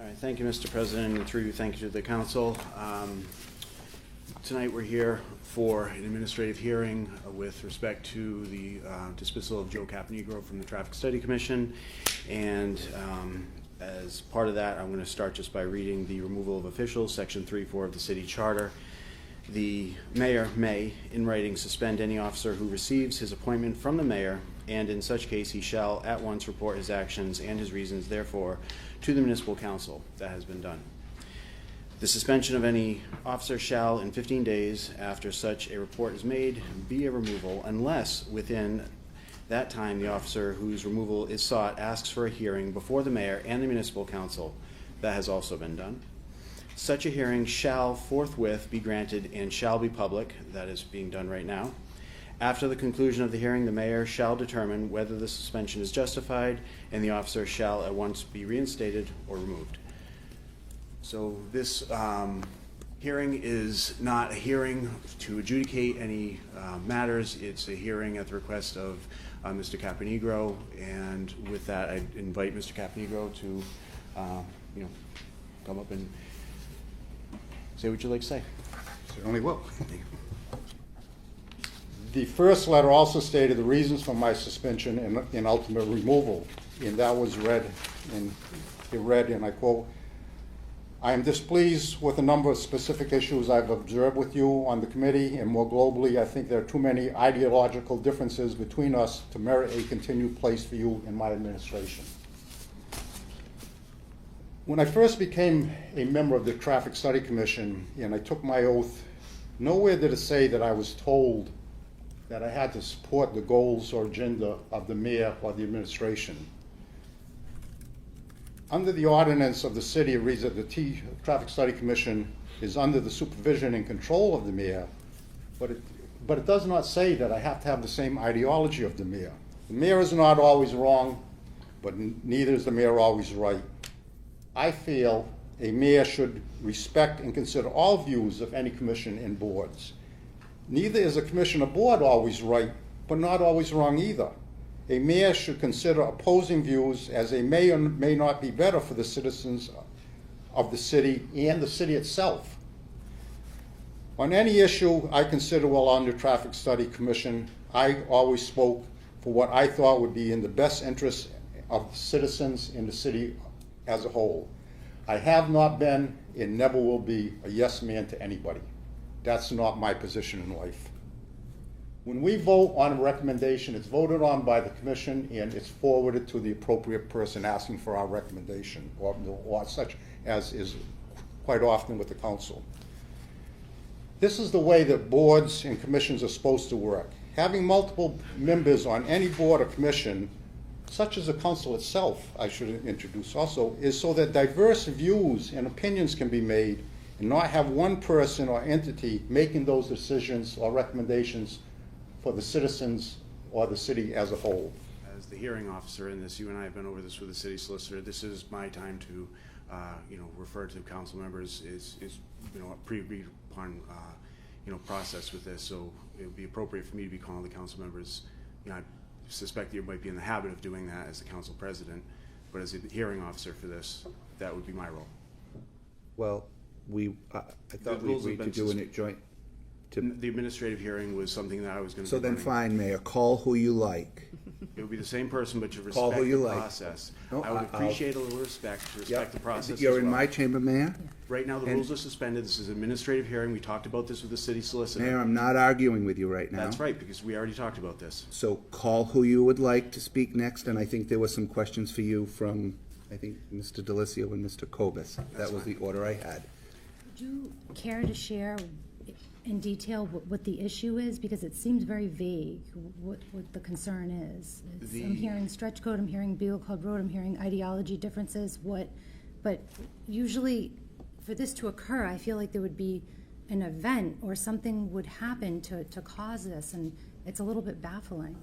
All right, thank you, Mr. President, and through you, thank you to the council. Tonight we're here for an administrative hearing with respect to the dismissal of Joe Caponegro from the Traffic Study Commission. And as part of that, I'm going to start just by reading the removal of officials, section 3.4 of the city charter. The mayor may, in writing, suspend any officer who receives his appointment from the mayor, and in such case he shall at once report his actions and his reasons therefore to the municipal council. That has been done. The suspension of any officer shall, in 15 days after such a report is made, be a removal unless within that time the officer whose removal is sought asks for a hearing before the mayor and the municipal council. That has also been done. Such a hearing shall forthwith be granted and shall be public. That is being done right now. After the conclusion of the hearing, the mayor shall determine whether the suspension is justified, and the officer shall at once be reinstated or removed. So this hearing is not a hearing to adjudicate any matters. It's a hearing at the request of Mr. Caponegro, and with that, I invite Mr. Caponegro to come up and say what you'd like to say. Certainly will. The first letter also stated the reasons for my suspension and ultimate removal, and that was read, and it read, and I quote, "I am displeased with a number of specific issues I've observed with you on the committee, and more globally, I think there are too many ideological differences between us to merit a continued place for you in my administration." When I first became a member of the Traffic Study Commission and I took my oath, nowhere did it say that I was told that I had to support the goals or agenda of the mayor or the administration. Under the ordinance of the city, it reads that the Traffic Study Commission is under the supervision and control of the mayor, but it does not say that I have to have the same ideology of the mayor. The mayor is not always wrong, but neither is the mayor always right. I feel a mayor should respect and consider all views of any commission and boards. Neither is a commission or board always right, but not always wrong either. A mayor should consider opposing views, as they may or may not be better for the citizens of the city and the city itself. On any issue I consider while on the Traffic Study Commission, I always spoke for what I thought would be in the best interest of the citizens in the city as a whole. I have not been and never will be a yes man to anybody. That's not my position in life. When we vote on a recommendation, it's voted on by the commission and it's forwarded to the appropriate person asking for our recommendation, or such as is quite often with the council. This is the way that boards and commissions are supposed to work. Having multiple members on any board or commission, such as the council itself, I should introduce also, is so that diverse views and opinions can be made and not have one person or entity making those decisions or recommendations for the citizens or the city as a whole. As the hearing officer in this, you and I have been over this with the city solicitor. This is my time to, refer to council members. Is a pre-agreed upon, process with this. So it would be appropriate for me to be calling the council members. I suspect that you might be in the habit of doing that as the council president, but as a hearing officer for this, that would be my role. Well, I thought we agreed to do a joint. The administrative hearing was something that I was going to. So then, fine, Mayor. Call who you like. It would be the same person, but you Call respect who you the like. process. No, I would appreciate a little respect to respect the process. You're as in well. my chamber, Mayor. Right now, the rules are suspended. This is an administrative hearing. We talked about this with the city solicitor. Mayor, I'm not arguing with you right now. That's right, because we already talked about this. So call who you would like to speak next, and I think there were some questions for you from, I think, Mr. Delicio and Mr. Kobus. That was the order I had. Would you care to share in detail what the issue is? Because it seems very vague what the concern is. I'm hearing stretch code, I'm hearing Beagle Code Road, I'm hearing ideology differences, but usually for this to occur, I feel like there would be an event or something would happen to cause this, and it's a little bit baffling.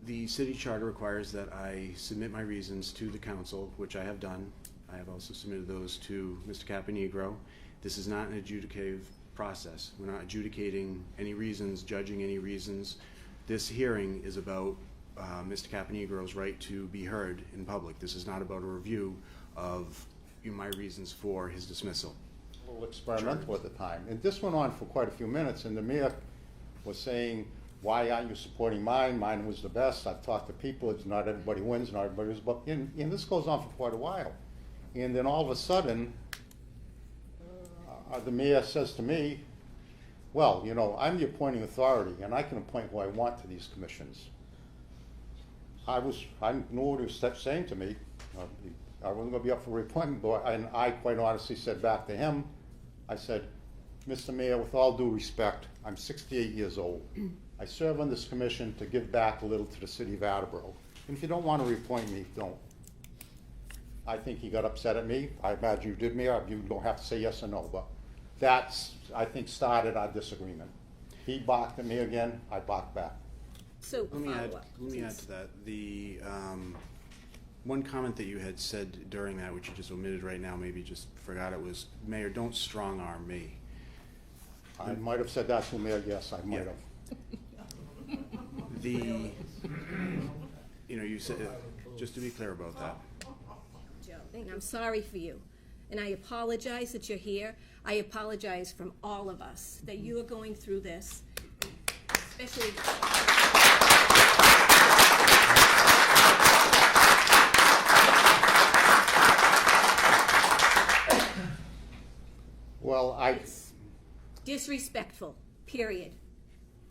The city charter requires that I submit my reasons to the council, which I have done. I have also submitted those to Mr. Caponegro. This is not an adjudicative process. We're not adjudicating any reasons, judging any reasons. This hearing is about Mr. Caponegro's right to be heard in public. This is not about a review of my reasons for his dismissal. A little experimental at the time. And this went on for quite a few minutes, and the mayor was saying, why aren't you supporting mine? Mine was the best. I've talked to people. It's not everybody wins, not everybody wins. But and this goes on for quite a while. And then all of a sudden, the mayor says to me, well, you know, I'm the appointing authority, and I can appoint who I want to these commissions. I knew what he was saying to me. I wasn't going to be up for reappointment, but and I quite honestly said back to him, I said, Mr. Mayor, with all due respect, I'm 68 years old. I serve on this commission to give back a little to the city of Attleboro. And if you don't want to reappoint me, don't. I think he got upset at me. I imagine you did, Mayor. You don't have to say yes or no, but that's, I think, started our disagreement. He barked at me again, I barked back. So Let me add to that. The one comment that you had said during that, which you just omitted right now, maybe just forgot it, was, Mayor, don't strong arm me. I might have said that to Mayor, yes, I might Yeah. have. You said, just to be clear about that. Joe, and I'm sorry for you. And I apologize that you're here. I apologize from all of us that you are going through this, especially. Well, It's disrespectful, period.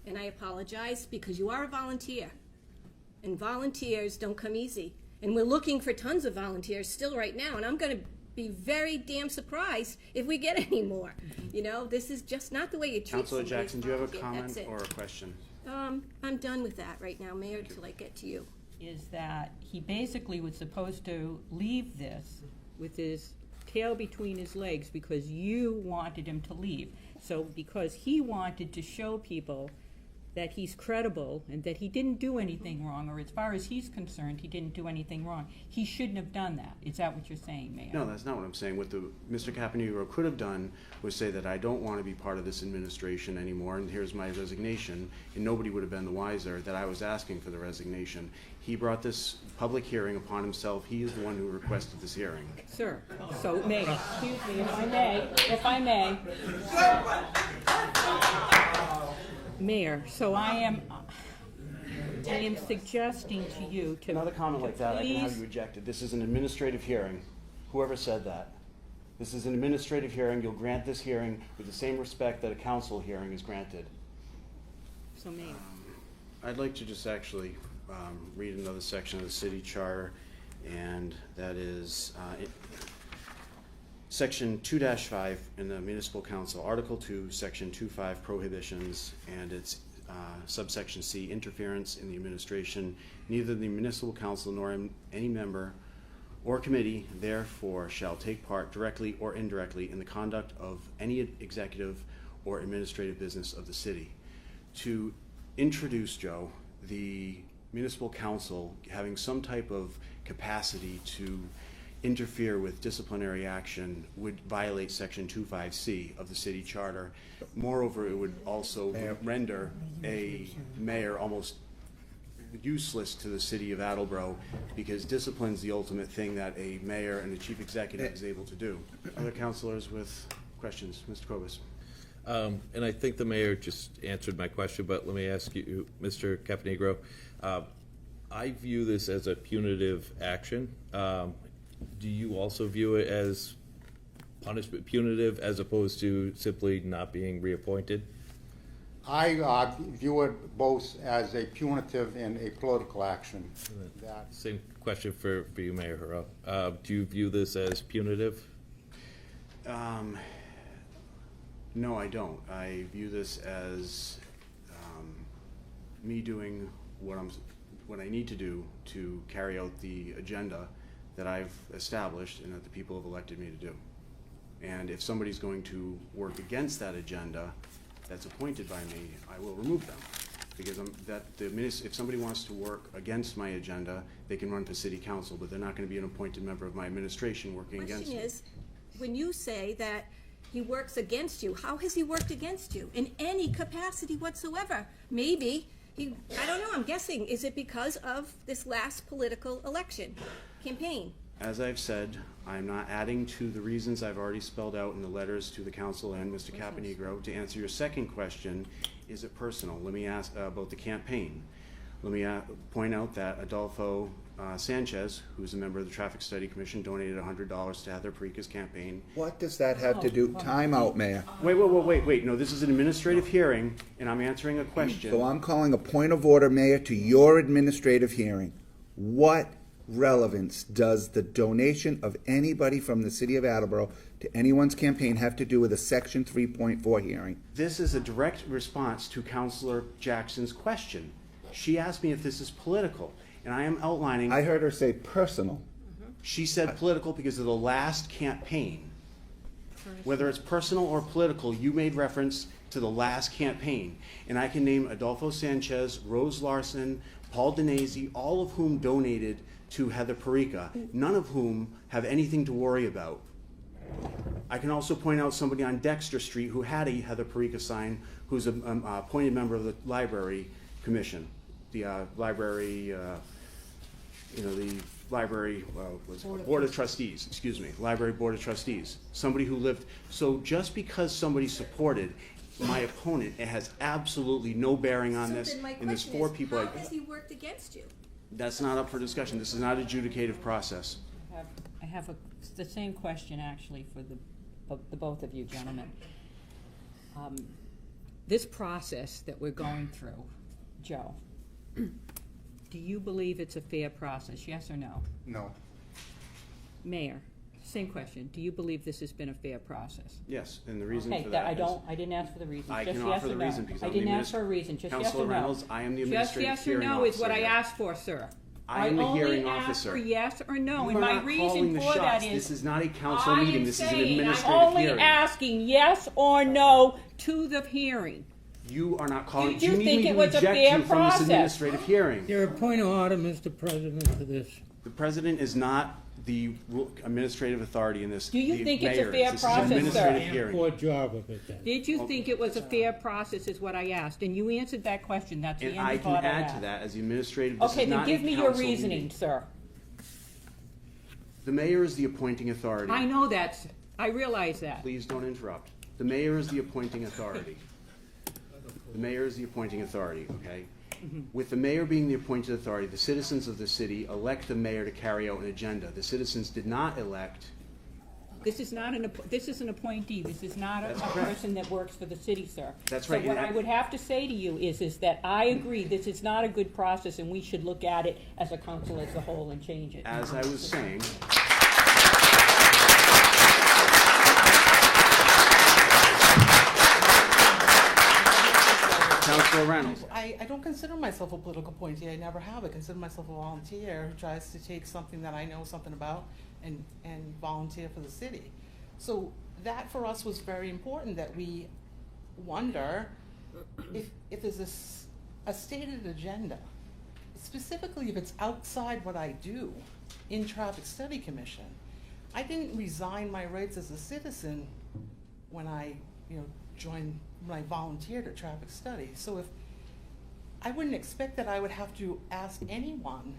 And I apologize because you are a volunteer. And volunteers don't come easy. And we're looking for tons of volunteers still right now. And I'm going to be very damn surprised if we get any more. You know, this is just not the way you treat Councilor somebody. Jackson, do you have a That's comment it. or a question? I'm done with that right now, Mayor, until I get to you. Is that he basically was supposed to leave this with his tail between his legs because you wanted him to leave. So because he wanted to show people that he's credible and that he didn't do anything wrong, or as far as he's concerned, he didn't do anything wrong, he shouldn't have done that. Is that what you're saying, Mayor? No, that's not what I'm saying. What Mr. Caponegro could have done was say that I don't want to be part of this administration anymore, and here's my resignation, and nobody would have been the wiser that I was asking for the resignation. He brought this public hearing upon himself. He is the one who requested this hearing. Sir, so Mayor, excuse me, if I may. Mayor, so I am suggesting to you to. Another comment like that, I can have please- you ejected. This is an administrative hearing. Whoever said that. This is an administrative hearing. You'll grant this hearing with the same respect that a council hearing is granted. So Mayor. I'd like to just actually read another section of the city charter, and that is Section 2-5 in the Municipal Council, Article 2, Section 2.5, Prohibitions, and it's subsection C, Interference in the Administration. Neither the Municipal Council nor any member or committee therefore shall take part directly or indirectly in the conduct of any executive or administrative business of the city. To introduce, Joe, the Municipal Council having some type of capacity to interfere with disciplinary action would violate Section 2.5C of the city charter. Moreover, it would also render a mayor almost useless to the city of Attleboro, because discipline is the ultimate thing that a mayor and a chief executive is able to do. Other councilors with questions? Mr. Kobus. And I think the mayor just answered my question, but let me ask you, Mr. Caponegro. I view this as a punitive action. Do you also view it as punishment, punitive, as opposed to simply not being reappointed? I view it both as a punitive and a political action. Same question for you, Mayor Heroux. Do you view this as punitive? No, I don't. I view this as me doing what I need to do to carry out the agenda that I've established and that the people have elected me to do. And if somebody's going to work against that agenda that's appointed by me, I will remove them. Because if somebody wants to work against my agenda, they can run for city council, but they're not going to be an appointed member of my administration working against me. Question is, when you say that he works against you, how has he worked against you in any capacity whatsoever? Maybe, I don't know, I'm guessing, is it because of this last political election campaign? As I've said, I'm not adding to the reasons I've already spelled out in the letters to the council and Mr. Caponegro. To answer your second question, is it personal? Let me ask about the campaign. Let me point out that Adolfo Sanchez, who's a member of the Traffic Study Commission, donated $100 to Heather Perica's campaign. What does that have to do? Time out, Mayor. Wait. No, this is an administrative hearing, and I'm answering a question. So I'm calling a point of order, Mayor, to your administrative hearing. What relevance does the donation of anybody from the city of Attleboro to anyone's campaign have to do with a Section 3.4 hearing? This is a direct response to Councilor Jackson's question. She asked me if this is political, and I am outlining. I heard her say personal. She said political because of the last campaign. Whether it's personal or political, you made reference to the last campaign. And I can name Adolfo Sanchez, Rose Larson, Paul Denese, all of whom donated to Heather Perica, none of whom have anything to worry about. I can also point out somebody on Dexter Street who had a Heather Perica sign, who's a appointed member of the Library Commission, the library, the library Board of Trustees, excuse me, Library Board of Trustees. Somebody who lived, so just because somebody supported my opponent, it has absolutely no bearing on this. Then my And there's question four is, people. how has he worked against you? That's not up for discussion. This is not an adjudicative process. I have the same question actually for the both of you gentlemen. This process that we're going through, Joe, do you believe it's a fair process, yes or no? No. Mayor, same question. Do you believe this has been a fair process? Yes, and the reason Okay, for that is. I didn't ask for the reason. I Just can yes offer or the no. reason because I I'm the didn't ask for a reason, just yes Councilor or no. Reynolds, I am the Just administrative yes or hearing no is what I officer here. asked for, sir. I am the hearing only asked officer. for yes or no, You and are my not calling reason the for that shots. is. This is not a council meeting. This is an administrative I'm only hearing. asking yes or no to the hearing. You are not calling. Did Do you you need think me it to was a eject fair you from this process? administrative hearing? There a point of order, Mr. President, for this. The president is not the administrative authority in this. Do you The think it's a mayor is. fair This process, is an administrative sir? hearing. Poor job of it then. Did you think it was a fair process is what I asked, and you answered that question, that's the And end I of can what I add asked. to that as the administrative. This Okay, is then not give a me your council reasoning, meeting. sir. The mayor is the appointing authority. I know that, I realize that. Please don't interrupt. The mayor is the appointing authority. The mayor is the appointing authority, okay? With the mayor being the appointed authority, the citizens of the city elect the mayor to carry out an agenda. The citizens did not elect. This is not this is an appointee, this is not a That's correct. person that works for the city, sir. That's right, So what and I would have to say to you is that I agree, this is not a good process, and we should look at it as a council as a whole and change it. As I was saying, Councilor Reynolds. I don't consider myself a political appointee. I never have. I consider myself a volunteer who tries to take something that I know something about and volunteer for the city. So that for us was very important, that we wonder if there's a stated agenda, specifically if it's outside what I do in Traffic Study Commission. I didn't resign my rights as a citizen when I when I volunteered at Traffic Study. So if I wouldn't expect that I would have to ask anyone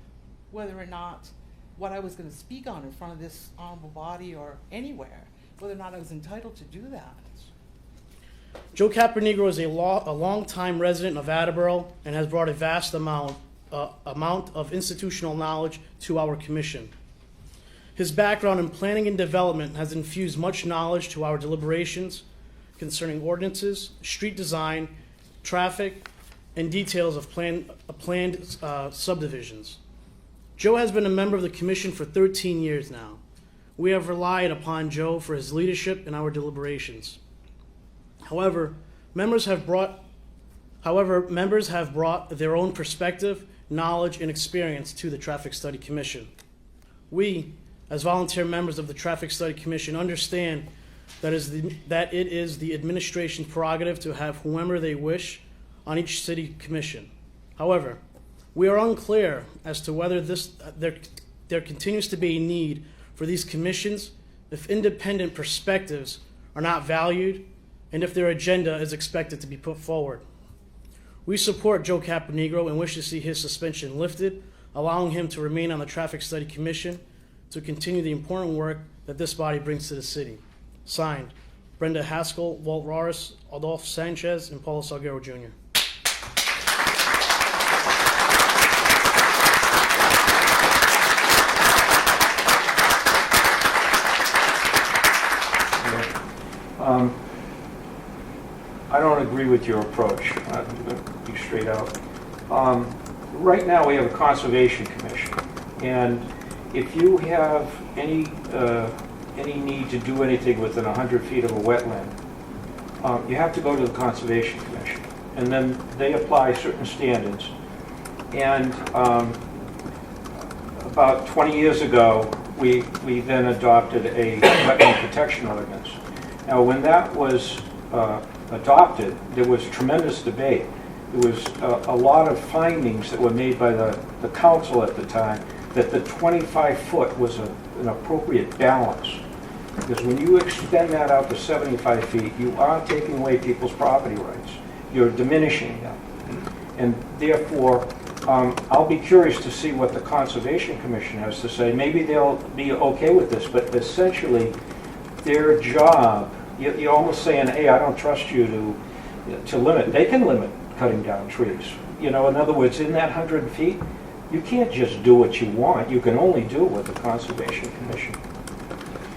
whether or not what I was going to speak on in front of this honorable body or anywhere, whether or not I was entitled to do that. Joe Caponegro is a long-time resident of Attleboro and has brought a vast amount of institutional knowledge to our commission. His background in planning and development has infused much knowledge to our deliberations concerning ordinances, street design, traffic, and details of planned subdivisions. Joe has been a member of the commission for 13 years now. We have relied upon Joe for his leadership in our deliberations. However, members have brought their own perspective, knowledge, and experience to the Traffic Study Commission. We, as volunteer members of the Traffic Study Commission, understand that it is the administration's prerogative to have whomever they wish on each city commission. However, we are unclear as to whether there continues to be a need for these commissions if independent perspectives are not valued and if their agenda is expected to be put forward. We support Joe Caponegro and wish to see his suspension lifted, allowing him to remain on the Traffic Study Commission to continue the important work that this body brings to the city. Signed, Brenda Haskell, Walt Roris, Adolfo Sanchez, and Paulo Salguero Jr. I don't agree with your approach. I'm going to be straight out. Right now, we have a Conservation Commission, and if you have any need to do anything within 100 feet of a wetland, you have to go to the Conservation Commission, and then they apply certain standards. And about 20 years ago, we then adopted a wetland protection ordinance. Now, when that was adopted, there was tremendous debate. There was a lot of findings that were made by the council at the time that the 25-foot was an appropriate balance. Because when you extend that out to 75 feet, you are taking away people's property rights. You're diminishing them. And therefore, I'll be curious to see what the Conservation Commission has to say. Maybe they'll be okay with this, but essentially, their job, you're almost saying, hey, I don't trust you to limit. They can limit cutting down trees. You know, in other words, in that 100 feet, you can't just do what you want. You can only do it with the Conservation Commission.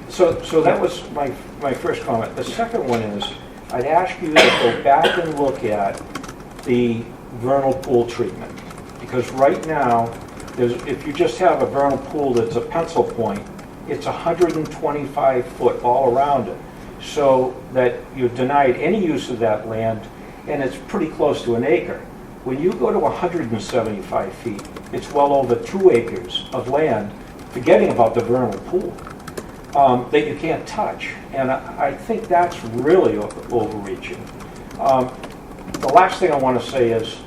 So that was my first comment. The second one is, I'd ask you to go back and look at the vernal pool treatment. Because right now, if you just have a vernal pool that's a pencil point, it's 125 foot all around it. So that you're denied any use of that land, and it's pretty close to an acre. When you go to 175 feet, it's well over 2 acres of land, forgetting about the vernal pool, that you can't touch. And I think that's really overreaching. The last thing I want to say is,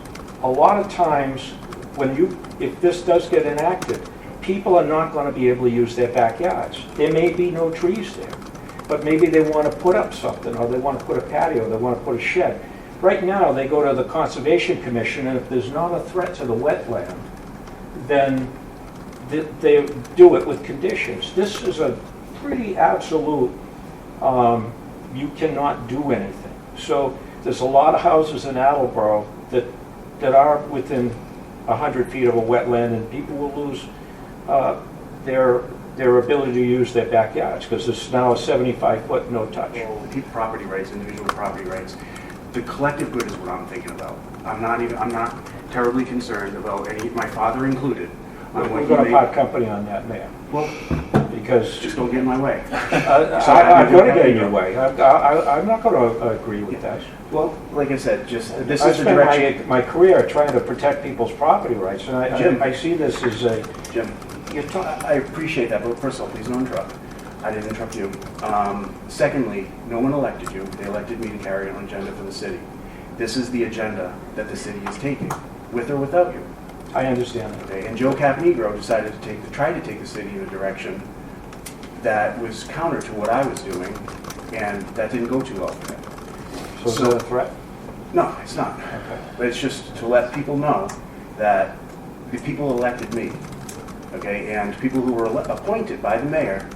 a lot of times, if this does get enacted, people are not going to be able to use their backyards. There may be no trees there, but maybe they want to put up something, or they want to put a patio, they want to put a shed. Right now, they go to the Conservation Commission, and if there's not a threat to the wetland, then they do it with conditions. This is a pretty absolute, you cannot do anything. So there's a lot of houses in Attleboro that are within 100 feet of a wetland, and people will lose their ability to use their backyards because there's now a 75-foot no touch. Well, property rights, individual property rights. The collective good is what I'm thinking about. I'm not terribly concerned about my father included. We're going to part company on that, Mayor. Well, because just don't get in my way. I'm going to get in your way. I'm not going to agree with that. Well, like I said, this I is the spent direction. my career trying to protect people's property rights, and Jim. I see this as a... Jim, I appreciate that, but first of all, please don't interrupt. I didn't interrupt you. Secondly, no one elected you. They elected me to carry an agenda for the city. This is the agenda that the city is taking, with or without you. I understand that. Okay, and Joe Caponegro decided to try to take the city in a direction that was counter to what I was doing, and that didn't go too well for him. So is that a threat? No, it's not. Okay. But it's just to let people know that the people elected me, okay, and people who were appointed by the mayor,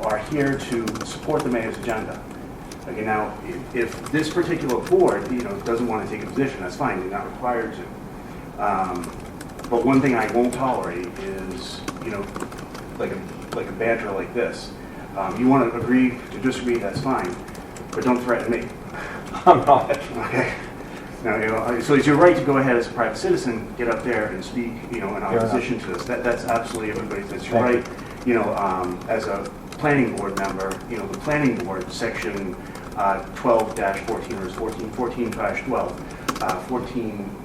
are here to support the mayor's agenda. Okay, now, if this particular board, doesn't want to take a position, that's fine, they're not required to. But one thing I won't tolerate is, like a banter like this. You want to agree to disagree, that's fine, but don't threaten me. I'm not. Okay. Now, so it's your right to go ahead as a private citizen, get up there and speak, in opposition to this. That's absolutely everybody's. That's your right. As a planning board member, the planning board section 12-14 or 14-12, 14.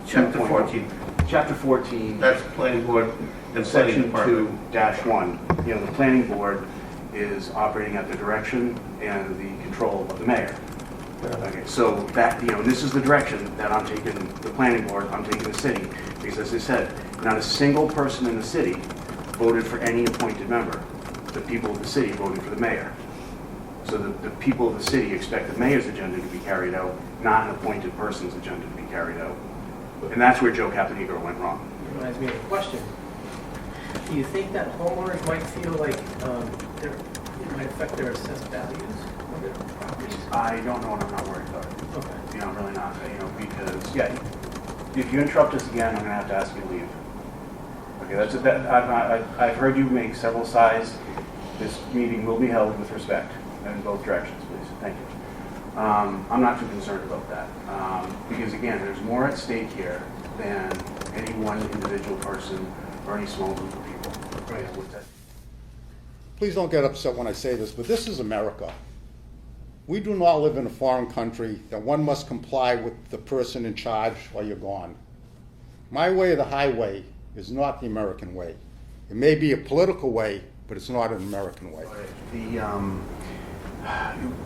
Chapter 14. Chapter 14. That's planning board and planning Section department. 2-1. The planning board is operating at the direction and the control of the mayor. Okay, so that, this is the direction that I'm taking the planning board, I'm taking the city, because as I said, not a single person in the city voted for any appointed member. The people of the city voted for the mayor. So the people of the city expect the mayor's agenda to be carried out, not an appointed person's agenda to be carried out. And that's where Joe Caponegro went wrong. Reminds me of a question. do you think that homeowners might feel like it might affect their assessed values of their properties? I don't know, and I'm not worried about it. Okay. You know, I'm really not, you know, because, yeah, if you interrupt us again, I'm gonna have to ask you to leave. Okay, I've heard you make several sides. This meeting will be held with respect in both directions, please. Thank you. I'm not too concerned about that. Because again, there's more at stake here than any one individual person or any small group of people. Right. Please don't get upset when I say this, but this is America. We do not live in a foreign country that one must comply with the person in charge or you're gone. My way or the highway is not the American way. It may be a political way, but it's not an American way.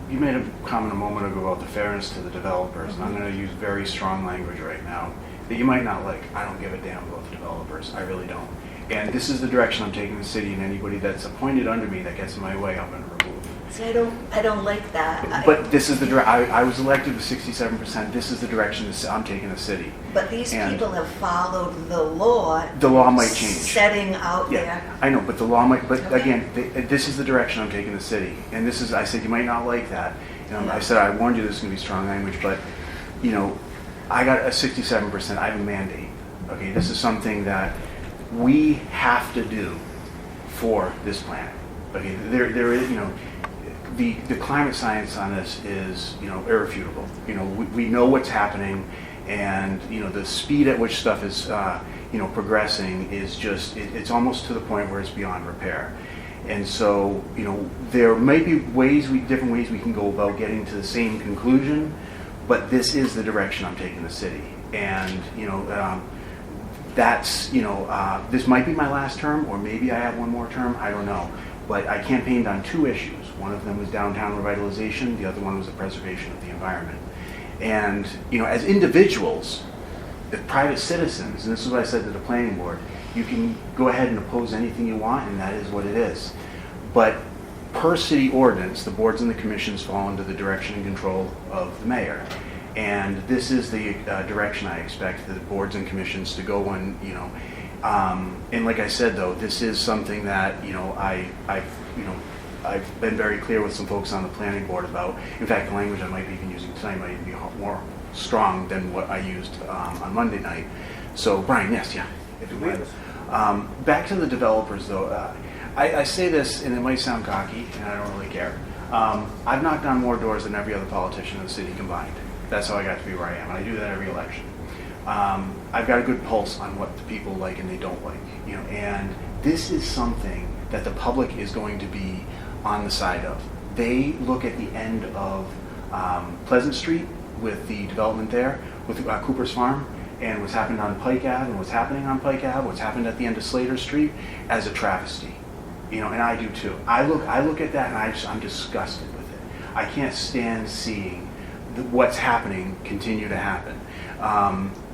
You made a comment a moment ago about the fairness to the developers, and I'm going to use very strong language right now that you might not like. I don't give a damn about the developers. I really don't. And this is the direction I'm taking the city, and anybody that's appointed under me that gets in my way, I'm going to remove. See, I don't like that. But this is the I was elected with 67%. This is the direction I'm taking the city. But these people have followed the law. The law might change. Setting out there. I know, but the law might. But Okay. again, this is the direction I'm taking the city, and this is. I said you might not like that. I said I warned you this is going to be strong language, but you know, I got a 67%. I have a mandate. Okay, this is something that we have to do for this planet. Okay, there is, you know. The climate science on this is, you know, irrefutable. You know, we know what's happening, and you know the speed at which stuff is, you know, progressing is just it's almost to the point where it's beyond repair. And so, you know, there may be different ways we can go about getting to the same conclusion, but this is the direction I'm taking the city. And you know, that's this might be my last term, or maybe I have one more term. I don't know. But I campaigned on two issues. One of them was downtown revitalization. The other one was the preservation of the environment. And you know, as individuals, as private citizens, and this is what I said to the planning board, you can go ahead and oppose anything you want, and that is what it is. But per city ordinance, the boards and the commissions fall under the direction and control of the mayor. And this is the direction I expect the boards and commissions to go in, you know. And like I said, though, this is something that, you know, I've been very clear with some folks on the planning board about. In fact, the language I might be even using tonight might even be more strong than what I used on Monday night. So, Brian, yes, yeah, if you would. Back to the developers, though. I say this, and it might sound cocky, and I don't really care. I've knocked on more doors than every other politician in the city combined. That's how I got to be where I am, and I do that every election. I've got a good pulse on what the people like and they don't like, you know, and this is something that the public is going to be on the side of. They look at the end of Pleasant Street with the development there, with Cooper's Farm, and what's happened on Pike Ave, and what's happening on Pike Ave, what's happened at the end of Slater Street, as a travesty, you know, and I do too. I look at that and I'm disgusted with it. I can't stand seeing what's happening continue to happen.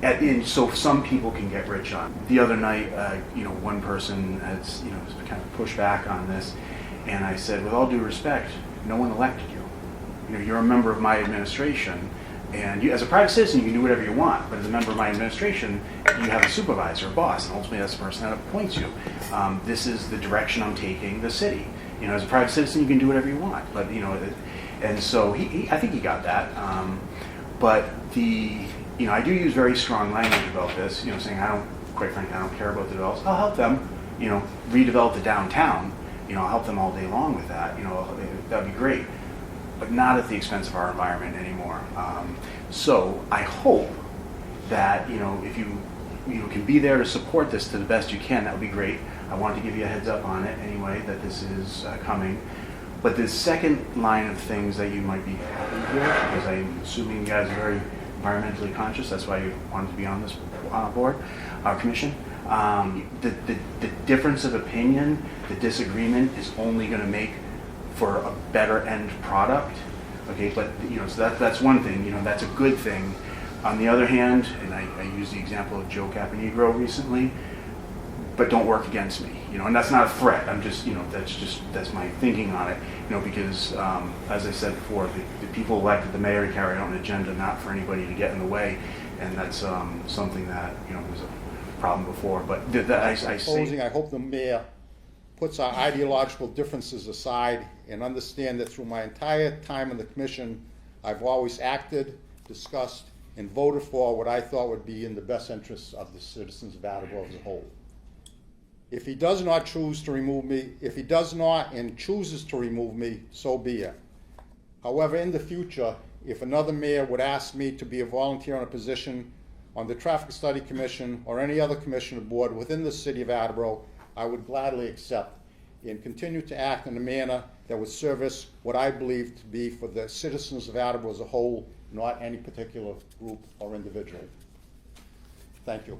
And so some people can get rich on it. The other night, you know, one person has, you know, kind of pushed back on this, and I said, with all due respect, no one elected you. You know, you're a member of my administration, and you, as a private citizen, you can do whatever you want, but as a member of my administration, you have a supervisor, a boss, and ultimately that's the person that appoints you. This is the direction I'm taking the city. You know, as a private citizen, you can do whatever you want, but, you know, and so I think he got that. But you know, I do use very strong language about this, you know, saying quite frankly, I don't care about the developers. I'll help them, you know, redevelop the downtown. You know, I'll help them all day long with that. You know, that'd be great, but not at the expense of our environment anymore. So I hope that, you know, if you can be there to support this to the best you can, that would be great. I wanted to give you a heads up on it anyway, that this is coming. But the second line of things that you might be having here, because I'm assuming you guys are very environmentally conscious, that's why you wanted to be on this board, our commission. The difference of opinion, the disagreement is only going to make for a better end product. Okay, but you know, so that's one thing. You know, that's a good thing. On the other hand, and I used the example of Joe Caponegro recently, but don't work against me. You know, and that's not a threat. I'm just, you know, that's my thinking on it. You know, because as I said before, the people elected the mayor to carry out an agenda, not for anybody to get in the way, and that's something that, you know, was problem before, but I see. Closing, I hope the mayor puts our ideological differences aside and understand that through my entire time in the commission, I've always acted, discussed, and voted for what I thought would be in the best interests of the citizens of Attleboro as a whole. If he does not choose to remove me, if he does not and chooses to remove me, so be it. However, in the future, if another mayor would ask me to be a volunteer on a position on the Traffic Study Commission or any other commission or board within the city of Attleboro, I would gladly accept and continue to act in a manner that would service what I believe to be for the citizens of Attleboro as a whole, not any particular group or individual. Thank you.